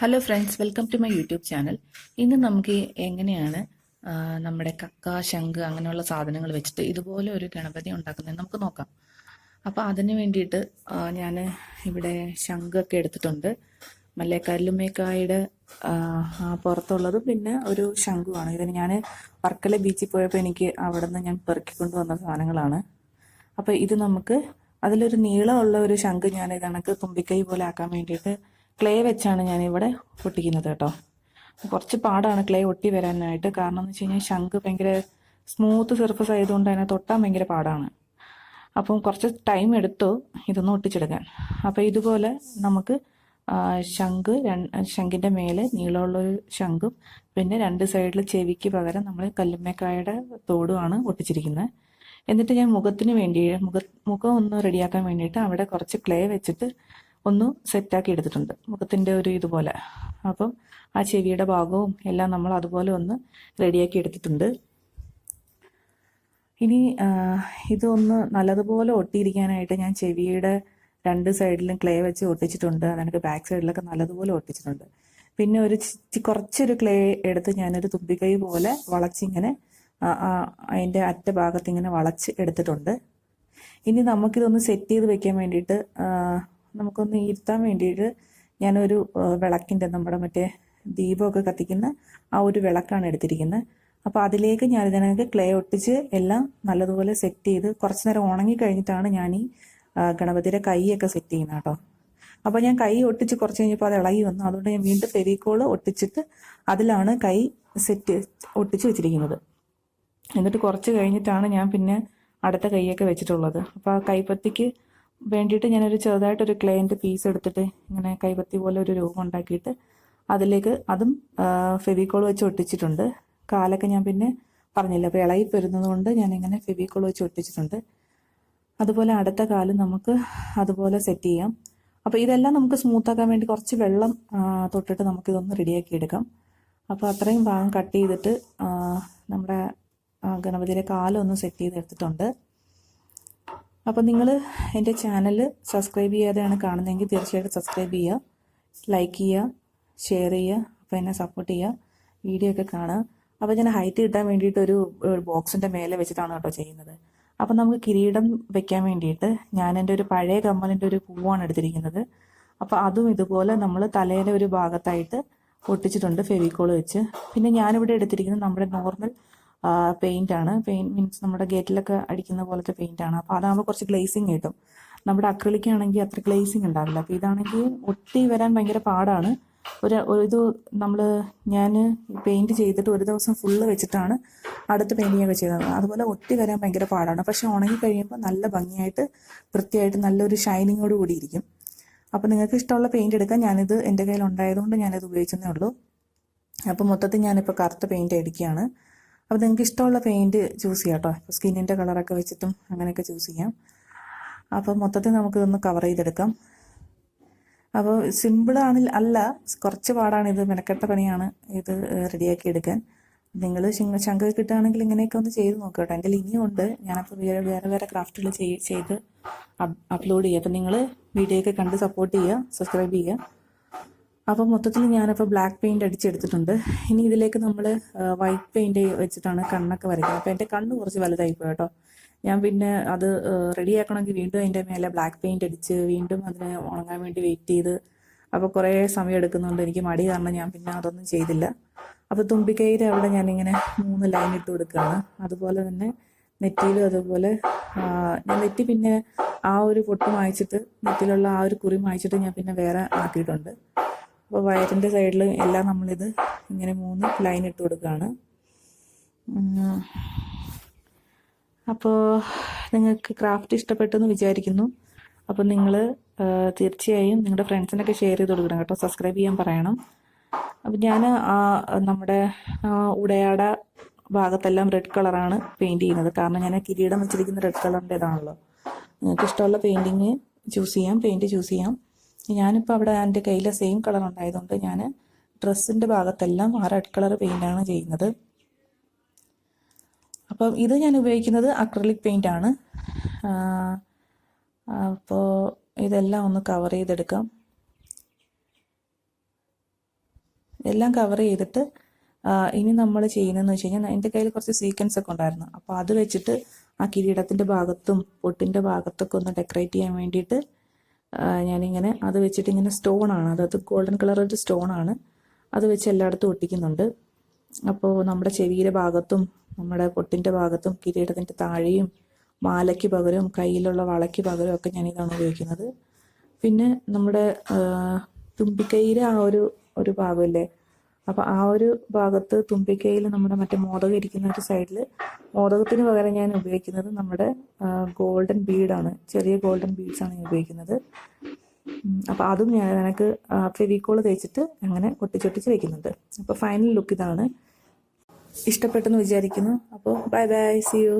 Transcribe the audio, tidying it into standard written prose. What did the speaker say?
Hello friends, welcome to my YouTube channel. ഇന്ന് നമുക്ക് എങ്ങനെയാണ് നമ്മുടെ കക്ക, ശംഖ് അങ്ങനെയുള്ള സാധനങ്ങൾ വെച്ചിട്ട് ഇതുപോലെ ഒരു ഗണപതി ഉണ്ടാക്കുന്നത് നമുക്ക് നോക്കാം. അപ്പോൾ അതിന് വേണ്ടിയിട്ട് ഞാൻ ഇവിടെ ശംഖൊക്കെ എടുത്തിട്ടുണ്ട്. മല്ലേക്കല്ലുമ്മേക്കായുടെ പുറത്തുള്ളതും പിന്നെ ഒരു ശംഖുമാണ്. ഇതിന് ഞാൻ വർക്കല ബീച്ചിൽ പോയപ്പോൾ എനിക്ക് അവിടെ നിന്ന് ഞാൻ പെറുക്കിക്കൊണ്ട് വന്ന സാധനങ്ങളാണ്. അപ്പോൾ ഇത് നമുക്ക് അതിലൊരു നീളമുള്ള ഒരു ശംഖ് ഞാൻ ഇതണക്ക് തുമ്പിക്കൈ പോലെ ആക്കാൻ വേണ്ടിയിട്ട് ക്ലേ വെച്ചാണ് ഞാനിവിടെ ഒട്ടിക്കുന്നത് കേട്ടോ. കുറച്ച് പാടാണ് ക്ലേ ഒട്ടി വരാനായിട്ട്. കാരണം എന്ന് വെച്ച് കഴിഞ്ഞാൽ ശംഖ് ഭയങ്കര സ്മൂത്ത് സർഫസ് ആയതുകൊണ്ട് അതിനെ തൊട്ടാൻ ഭയങ്കര പാടാണ്. അപ്പം കുറച്ച് ടൈം എടുത്തു ഇതൊന്ന് ഒട്ടിച്ചെടുക്കാൻ. അപ്പോൾ ഇതുപോലെ നമുക്ക് ശംഖിൻ്റെ മേലെ നീളമുള്ളൊരു ശംഖും പിന്നെ രണ്ട് സൈഡിൽ ചെവിക്ക് പകരം നമ്മൾ കല്ലുമ്മേക്കായുടെ തോടുമാണ് ഒട്ടിച്ചിരിക്കുന്നത്. എന്നിട്ട് ഞാൻ മുഖത്തിന് വേണ്ടി മുഖം ഒന്ന് റെഡിയാക്കാൻ വേണ്ടിയിട്ട് അവിടെ കുറച്ച് ക്ലേ വെച്ചിട്ട് ഒന്ന് സെറ്റാക്കി എടുത്തിട്ടുണ്ട്, മുഖത്തിൻ്റെ ഒരു ഇതുപോലെ. അപ്പം ആ ചെവിയുടെ ഭാഗവും എല്ലാം നമ്മൾ അതുപോലെ ഒന്ന് റെഡിയാക്കി എടുത്തിട്ടുണ്ട്. ഇനി ഇതൊന്ന് നല്ലതുപോലെ ഒട്ടിയിരിക്കാനായിട്ട് ഞാൻ ചെവിയുടെ രണ്ട് സൈഡിലും ക്ലേ വെച്ച് ഒട്ടിച്ചിട്ടുണ്ട്. അതെനിക്ക് ബാക്ക് സൈഡിലൊക്കെ നല്ലതുപോലെ ഒട്ടിച്ചിട്ടുണ്ട്. പിന്നെ കുറച്ചൊരു ക്ലേ എടുത്ത് ഞാനൊരു തുമ്പിക്കൈ പോലെ വളച്ചിങ്ങനെ അതിൻ്റെ അറ്റ ഭാഗത്ത് ഇങ്ങനെ വളച്ച് എടുത്തിട്ടുണ്ട്. ഇനി നമുക്കിതൊന്ന് സെറ്റ് ചെയ്ത് വെക്കാൻ വേണ്ടിയിട്ട് നമുക്കൊന്ന് ഇരുത്താൻ വേണ്ടിയിട്ട് ഞാനൊരു വിളക്കിൻ്റെ നമ്മുടെ മറ്റേ ദീപമൊക്കെ കത്തിക്കുന്ന ആ ഒരു വിളക്കാണ് എടുത്തിരിക്കുന്നത്. അപ്പോൾ അതിലേക്ക് ഞാൻ ഇതിനൊക്കെ ക്ലേ ഒട്ടിച്ച് എല്ലാം നല്ലതുപോലെ സെറ്റ് ചെയ്ത് കുറച്ച് നേരം ഉണങ്ങി കഴിഞ്ഞിട്ടാണ് ഞാൻ ഈ ഗണപതിയുടെ കൈയൊക്കെ സെറ്റ് ചെയ്യുന്നത് കേട്ടോ. അപ്പോൾ ഞാൻ കൈ ഒട്ടിച്ച് കുറച്ച് കഴിഞ്ഞപ്പോൾ അത് ഇളകി വന്നു. അതുകൊണ്ട് ഞാൻ വീണ്ടും ഫെവിക്കോൾ ഒട്ടിച്ചിട്ട് അതിലാണ് കൈ ഒട്ടിച്ച് വെച്ചിരിക്കുന്നത്. എന്നിട്ട് കുറച്ച് കഴിഞ്ഞിട്ടാണ് ഞാൻ പിന്നെ അടുത്ത കൈയൊക്കെ വെച്ചിട്ടുള്ളത്. അപ്പോൾ ആ കൈപ്പത്തിക്ക് വേണ്ടിയിട്ട് ഞാനൊരു ചെറുതായിട്ടൊരു ക്ലേൻ്റെ പീസ് എടുത്തിട്ട് ഇങ്ങനെ കൈപ്പത്തി പോലെ ഒരു രൂപം ഉണ്ടാക്കിയിട്ട് അതിലേക്ക് അതും ഫെവിക്കോൾ വെച്ച് ഒട്ടിച്ചിട്ടുണ്ട്. കാലൊക്കെ ഞാൻ പിന്നെ പറഞ്ഞില്ല, അപ്പോൾ ഇളകി വരുന്നത് കൊണ്ട് ഞാനിങ്ങനെ ഫെവിക്കോൾ വെച്ച് ഒട്ടിച്ചിട്ടുണ്ട്. അതുപോലെ അടുത്ത കാല് നമുക്ക് അതുപോലെ സെറ്റ് ചെയ്യാം. അപ്പോൾ ഇതെല്ലാം നമുക്ക് സ്മൂത്താക്കാൻ വേണ്ടി കുറച്ച് വെള്ളം തൊട്ടിട്ട് നമുക്കിതൊന്ന് റെഡിയാക്കി എടുക്കാം. അപ്പോൾ അത്രയും ഭാഗം കട്ട് ചെയ്തിട്ട് നമ്മുടെ ഗണപതിയുടെ കാലൊന്ന് സെറ്റ് ചെയ്തെടുത്തിട്ടുണ്ട്. അപ്പോൾ നിങ്ങൾ എൻ്റെ ചാനൽ സബ്സ്ക്രൈബ് ചെയ്യാതെയാണ് കാണുന്നതെങ്കിൽ തീർച്ചയായിട്ടും സബ്സ്ക്രൈബ് ചെയ്യുക, ലൈക്ക് ചെയ്യുക, ഷെയർ ചെയ്യുക. അപ്പോൾ എന്നെ സപ്പോർട്ട് ചെയ്യുക, വീഡിയോ ഒക്കെ കാണുക. അപ്പോൾ ഞാൻ ഹൈറ്റ് കിട്ടാൻ വേണ്ടിയിട്ട് ഒരു ബോക്സിൻ്റെ മേലെ വെച്ചിട്ടാണ് കേട്ടോ ചെയ്യുന്നത്. അപ്പോൾ നമുക്ക് കിരീടം വെക്കാൻ വേണ്ടിയിട്ട് ഞാൻ എൻ്റെ ഒരു പഴയ കമ്മലിൻ്റെ ഒരു പൂവാണ് എടുത്തിരിക്കുന്നത്. അപ്പോൾ അതും ഇതുപോലെ നമ്മൾ തലയുടെ ഒരു ഭാഗത്തായിട്ട് ഒട്ടിച്ചിട്ടുണ്ട് ഫെവിക്കോൾ വെച്ച്. പിന്നെ ഞാനിവിടെ എടുത്തിരിക്കുന്നത് നമ്മുടെ നോർമൽ പെയിൻ്റ് ആണ്. പെയിൻറ്റ് മീൻസ് നമ്മുടെ ഗേറ്റിലൊക്കെ അടിക്കുന്ന പോലത്തെ പെയിൻ്റ് ആണ്. അപ്പോൾ അതാകുമ്പോൾ കുറച്ച് ഗ്ലേസിങ് കിട്ടും. നമ്മുടെ അക്രിലിക് ആണെങ്കിൽ അത്ര ഗ്ലേസിങ് ഉണ്ടാവില്ല. അപ്പോൾ ഇതാണെങ്കിൽ ഒട്ടി വരാൻ ഭയങ്കര പാടാണ്. ഞാൻ പെയിൻറ്റ് ചെയ്തിട്ട് ഒരു ദിവസം ഫുള്ള് വെച്ചിട്ടാണ് അടുത്ത പെയിൻറ്റിങ്ങൊക്കെ ചെയ്തത്. അതുപോലെ ഒട്ടി വരാൻ ഭയങ്കര പാടാണ്. പക്ഷെ ഉണങ്ങി കഴിയുമ്പോൾ നല്ല ഭംഗിയായിട്ട് വൃത്തിയായിട്ട് നല്ലൊരു ഷൈനിങ്ങോട് കൂടി ഇരിക്കും. അപ്പോൾ നിങ്ങൾക്ക് ഇഷ്ടമുള്ള പെയിൻറ്റ് എടുക്കാൻ ഞാനിത് എൻ്റെ കയ്യിൽ ഉണ്ടായതുകൊണ്ട് ഞാനിത് ഉപയോഗിച്ചതേ ഉള്ളൂ. അപ്പോൾ മൊത്തത്തിൽ ഞാനിപ്പോൾ കറുത്ത പെയിൻറ്റ് അടിക്കുകയാണ്. അപ്പോൾ നിങ്ങൾക്ക് ഇഷ്ടമുള്ള പെയിൻറ്റ് ചൂസ് ചെയ്യാം കേട്ടോ. ഇപ്പോൾ സ്കിന്നിൻ്റെ കളറൊക്കെ വെച്ചിട്ടും അങ്ങനെയൊക്കെ ചൂസ് ചെയ്യാം. അപ്പോൾ മൊത്തത്തിൽ നമുക്കിതൊന്ന് കവർ ചെയ്തെടുക്കാം. അപ്പോൾ അല്ല, കുറച്ച് പാടാണ്. ഇത് മെനക്കെട്ട പണിയാണ് ഇത് റെഡിയാക്കി എടുക്കാൻ. നിങ്ങൾ ശംഖ് കിട്ടുകയാണെങ്കിൽ ഇങ്ങനെയൊക്കെ ഒന്ന് ചെയ്ത് നോക്കുക കേട്ടോ. എൻ്റെ ഇനിയും ഉണ്ട്. ഞാനപ്പോൾ വേറെ ക്രാഫ്റ്റുകൾ ചെയ്ത് അപ്ലോഡ് ചെയ്യുക. അപ്പോൾ നിങ്ങൾ വീഡിയോ ഒക്കെ കണ്ട് സപ്പോർട്ട് ചെയ്യുക, സബ്സ്ക്രൈബ് ചെയ്യുക. അപ്പോൾ മൊത്തത്തിൽ ഞാനപ്പോൾ ബ്ലാക്ക് പെയിൻറ്റ് അടിച്ചെടുത്തിട്ടുണ്ട്. ഇനി ഇതിലേക്ക് നമ്മൾ വൈറ്റ് പെയിൻറ്റ് വെച്ചിട്ടാണ് കണ്ണൊക്കെ വരയ്ക്കുന്നത്. അപ്പോൾ എൻ്റെ കണ്ണ് കുറച്ച് വലുതായിപ്പോയി കേട്ടോ. ഞാൻ പിന്നെ അത് റെഡിയാക്കണമെങ്കിൽ വീണ്ടും അതിൻ്റെ മേലെ ബ്ലാക്ക് പെയിൻറ്റ് അടിച്ച് വീണ്ടും അതിനെ ഉണങ്ങാൻ വേണ്ടി വെയിറ്റ് ചെയ്ത് അപ്പോൾ കുറേ സമയം എടുക്കുന്നുണ്ട്. എനിക്ക് മടി കാരണം ഞാൻ പിന്നെ അതൊന്നും ചെയ്തില്ല. അപ്പോൾ തുമ്പിക്കൈയുടെ അവിടെ ഞാനിങ്ങനെ 3 ലൈൻ ഇട്ട് കൊടുക്കുകയാണ്. അതുപോലെ തന്നെ നെറ്റിയിലും അതുപോലെ ഞാൻ നെറ്റി പിന്നെ ആ ഒരു പൊട്ട് മായ്ച്ചിട്ട് നെറ്റിയിലുള്ള ആ ഒരു കുറി മായ്ച്ചിട്ട് ഞാൻ പിന്നെ വേറെ ആക്കിയിട്ടുണ്ട്. അപ്പോൾ വയറിൻ്റെ സൈഡിൽ എല്ലാം നമ്മളിത് ഇങ്ങനെ 3 ലൈൻ ഇട്ട് കൊടുക്കുകയാണ്. അപ്പോൾ നിങ്ങൾക്ക് ക്രാഫ്റ്റ് ഇഷ്ടപ്പെട്ടെന്ന് വിചാരിക്കുന്നു. അപ്പോൾ നിങ്ങൾ തീർച്ചയായും നിങ്ങളുടെ ഫ്രണ്ട്സിനൊക്കെ ഷെയർ ചെയ്ത് കൊടുക്കണം കേട്ടോ. സബ്സ്ക്രൈബ് ചെയ്യാൻ പറയണം. അപ്പോൾ ഞാൻ നമ്മുടെ ഉടയാട ഭാഗത്തെല്ലാം റെഡ് കളറാണ് പെയിൻറ്റ് ചെയ്യുന്നത്. കാരണം ഞാൻ കിരീടം വെച്ചിരിക്കുന്ന റെഡ് കളറിൻ്റെതാണല്ലോ. നിങ്ങൾക്ക് ഇഷ്ടമുള്ള പെയിൻറ്റിങ് ചൂസ് ചെയ്യാം, പെയിൻറ്റ് ചൂസ് ചെയ്യാം. ഞാനിപ്പോൾ അവിടെ എൻ്റെ കയ്യിൽ സെയിം കളർ ഉണ്ടായതുകൊണ്ട് ഞാൻ ഡ്രസ്സിൻ്റെ ഭാഗത്തെല്ലാം ആ റെഡ് കളർ പെയിൻ്റാണ് ചെയ്യുന്നത്. അപ്പം ഇത് ഞാൻ ഉപയോഗിക്കുന്നത് അക്രിലിക് പെയിൻ്റ് ആണ്. അപ്പോൾ ഇതെല്ലാം ഒന്ന് കവർ ചെയ്തെടുക്കാം. എല്ലാം കവർ ചെയ്തിട്ട് ഇനി നമ്മൾ ചെയ്യുന്നതെന്ന് വെച്ച് കഴിഞ്ഞാൽ എൻ്റെ കയ്യിൽ കുറച്ച് സീക്വൻസ് ഒക്കെ ഉണ്ടായിരുന്നു. അപ്പോൾ അത് വെച്ചിട്ട് ആ കിരീടത്തിൻ്റെ ഭാഗത്തും പൊട്ടിൻ്റെ ഭാഗത്തൊക്കെ ഒന്ന് ഡെക്കറേറ്റ് ചെയ്യാൻ വേണ്ടിയിട്ട് ഞാനിങ്ങനെ അത് വെച്ചിട്ട് ഇങ്ങനെ സ്റ്റോണാണ്, അതായത് ഗോൾഡൻ കളർ ഒരു സ്റ്റോണാണ്, അത് വെച്ച് എല്ലായിടത്തും ഒട്ടിക്കുന്നുണ്ട്. അപ്പോൾ നമ്മുടെ ചെവിയുടെ ഭാഗത്തും നമ്മുടെ പൊട്ടിൻ്റെ ഭാഗത്തും കിരീടത്തിൻ്റെ താഴെയും മാലയ്ക്ക് പകരവും കയ്യിലുള്ള വളയ്ക്ക് പകരവും ഒക്കെ ഞാനിതാണ് ഉപയോഗിക്കുന്നത്. പിന്നെ നമ്മുടെ തുമ്പിക്കൈയിലെ ആ ഒരു ഭാഗമില്ലേ, അപ്പോൾ ആ ഒരു ഭാഗത്ത് തുമ്പിക്കൈയിൽ നമ്മുടെ മറ്റേ മോദകം ഇരിക്കുന്ന ഒരു സൈഡിൽ മോദകത്തിന് പകരം ഞാൻ ഉപയോഗിക്കുന്നത് നമ്മുടെ ഗോൾഡൻ ബീഡാണ്, ചെറിയ ഗോൾഡൻ ബീഡ്സാണ് ഞാൻ ഉപയോഗിക്കുന്നത്. അപ്പോൾ അതും ഞാൻ എനിക്ക് ഫെവിക്കോൾ തേച്ചിട്ട് അങ്ങനെ ഒട്ടിച്ചൊട്ടിച്ച് വയ്ക്കുന്നുണ്ട്. അപ്പോൾ ഫൈനൽ ലുക്ക് ഇതാണ്. ഇഷ്ടപ്പെട്ടെന്ന് വിചാരിക്കുന്നു. അപ്പോൾ ബൈ ബൈ, സി യു.